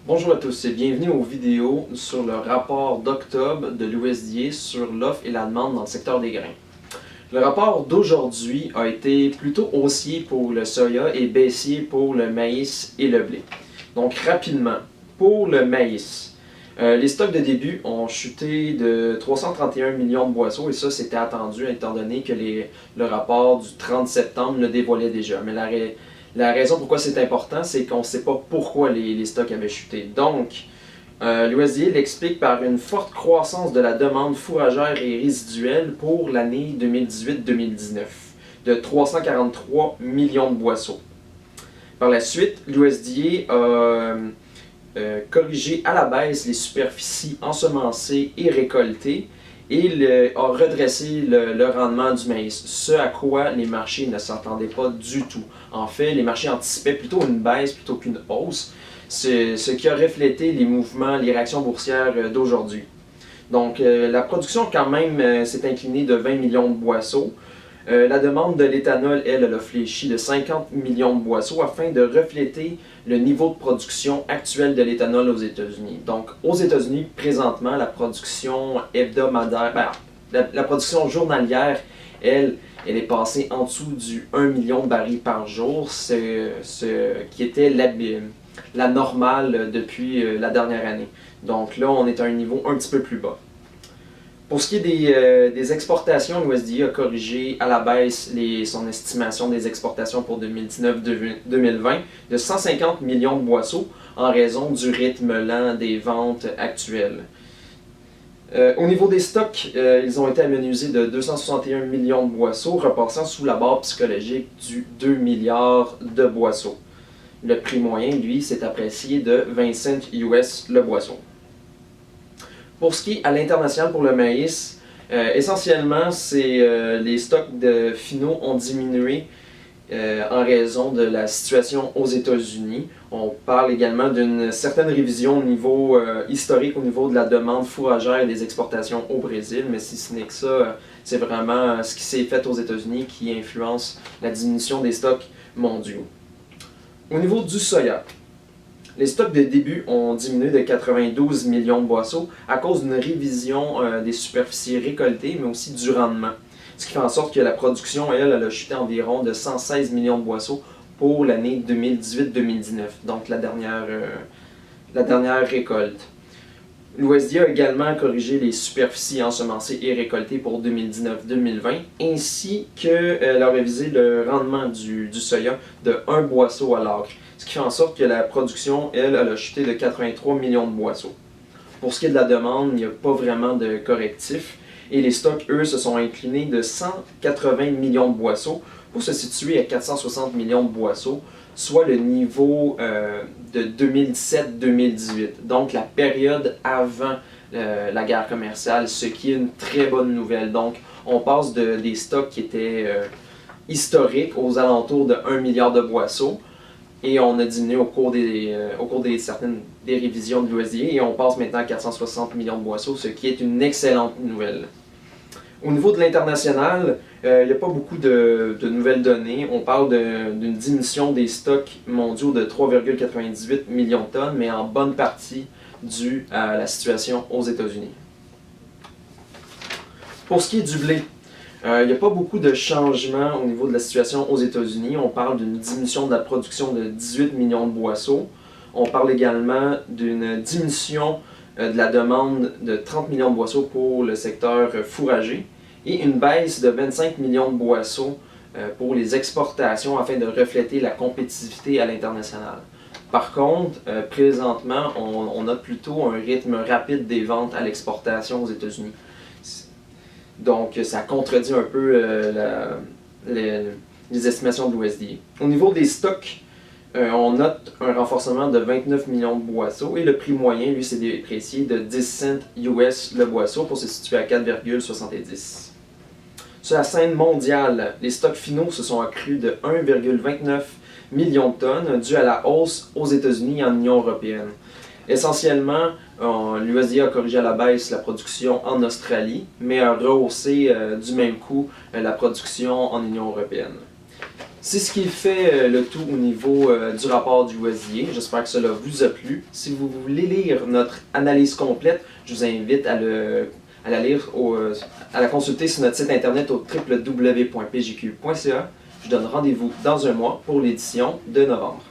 Bonjour à tous et bienvenue aux vidéos sur le rapport d'octobre de l'USDA sur l'offre et la demande dans le secteur des grains. Le rapport d'aujourd'hui a été plutôt haussier pour le soya et baissier pour le maïs et le blé. Donc rapidement, pour le maïs, les stocks de début ont chuté de 331 millions de boisseaux et ça c'était attendu étant donné que le rapport du 30 septembre le dévoilait déjà. Mais la raison pourquoi c'est important, c'est qu'on ne sait pas pourquoi les stocks avaient chuté. Donc, l'USDA l'explique par une forte croissance de la demande fourragère et résiduelle pour l'année 2018-2019 de 343 millions de boisseaux. Par la suite, l'USDA a corrigé à la baisse les superficies ensemencées et récoltées et a redressé le rendement du maïs, ce à quoi les marchés ne s'attendaient pas du tout. En fait, les marchés anticipaient plutôt une baisse plutôt qu'une hausse, ce qui a reflété les mouvements, les réactions boursières d'aujourd'hui. Donc, la production quand même s'est inclinée de 20 millions de boisseaux. La demande de l'éthanol, elle a fléchi de 50 millions de boisseaux afin de refléter le niveau de production actuel de l'éthanol aux États-Unis. Donc, aux États-Unis, présentement, la production hebdomadaire, la production journalière, elle est passée en dessous du 1 million de barils par jour, ce qui était la normale depuis la dernière année. Donc là, on est à un niveau un petit peu plus bas. Pour ce qui est des exportations, l'USDA a corrigé à la baisse son estimation des exportations pour 2019-2020 de 150 millions de boisseaux en raison du rythme lent des ventes actuelles. Au niveau des stocks, ils ont été amenuisés de 261 millions de boisseaux, repassant sous la barre psychologique du 2 milliards de boisseaux. Le prix moyen, lui, s'est apprécié de 20 cents US le boisseau. Pour ce qui est à l'international pour le maïs, essentiellement, les stocks finaux ont diminué en raison de la situation aux États-Unis. On parle également d'une certaine révision au niveau historique, au niveau de la demande fourragère et des exportations au Brésil, mais si ce n'est que ça, c'est vraiment ce qui s'est fait aux États-Unis qui influence la diminution des stocks mondiaux. Au niveau du soya, les stocks de début ont diminué de 92 millions de boisseaux à cause d'une révision des superficies récoltées, mais aussi du rendement. Ce qui fait en sorte que la production, elle a chuté environ de 116 millions de boisseaux pour l'année 2018-2019, donc la dernière récolte. L'USDA a également corrigé les superficies ensemencées et récoltées pour 2019-2020, ainsi qu'elle a révisé le rendement du soya de 1 boisseau à l'acre, ce qui fait en sorte que la production, elle a chuté de 83 millions de boisseaux. Pour ce qui est de la demande, il n'y a pas vraiment de correctif, et les stocks, eux, se sont inclinés de 180 millions de boisseaux pour se situer à 460 millions de boisseaux, soit le niveau de 2017-2018, donc la période avant la guerre commerciale, ce qui est une très bonne nouvelle. Donc, on passe des stocks qui étaient historiques aux alentours de 1 milliard de boisseaux, et on a diminué au cours des révisions de l'USDA, et on passe maintenant à 460 millions de boisseaux, ce qui est une excellente nouvelle. Au niveau de l'international, il n'y a pas beaucoup de nouvelles données. On parle d'une diminution des stocks mondiaux de 3,98 millions de tonnes, mais en bonne partie due à la situation aux États-Unis. Pour ce qui est du blé, il n'y a pas beaucoup de changements au niveau de la situation aux États-Unis. On parle d'une diminution de la production de 18 millions de boisseaux. On parle également d'une diminution de la demande de 30 millions de boisseaux pour le secteur fourrager et une baisse de 25 millions de boisseaux pour les exportations afin de refléter la compétitivité à l'international. Par contre, présentement, on note plutôt un rythme rapide des ventes à l'exportation aux États-Unis. Donc, ça contredit un peu les estimations de l'USDA. Au niveau des stocks, on note un renforcement de 29 millions de boisseaux et le prix moyen, lui, s'est déprécié de 10 cents US le boisseau pour se situer à 4,70. Sur la scène mondiale, les stocks finaux se sont accrus de 1,29 million de tonnes dû à la hausse aux États-Unis et en Union européenne. Essentiellement, l'USDA a corrigé à la baisse la production en Australie, mais a rehaussé du même coup la production en Union européenne. C'est ce qui fait le tout au niveau du rapport du USDA. J'espère que cela vous a plu. Si vous voulez lire notre analyse complète, je vous invite à la lire, à la consulter sur notre site internet au www.pjq.ca. Je vous donne rendez-vous dans un mois pour l'édition de novembre.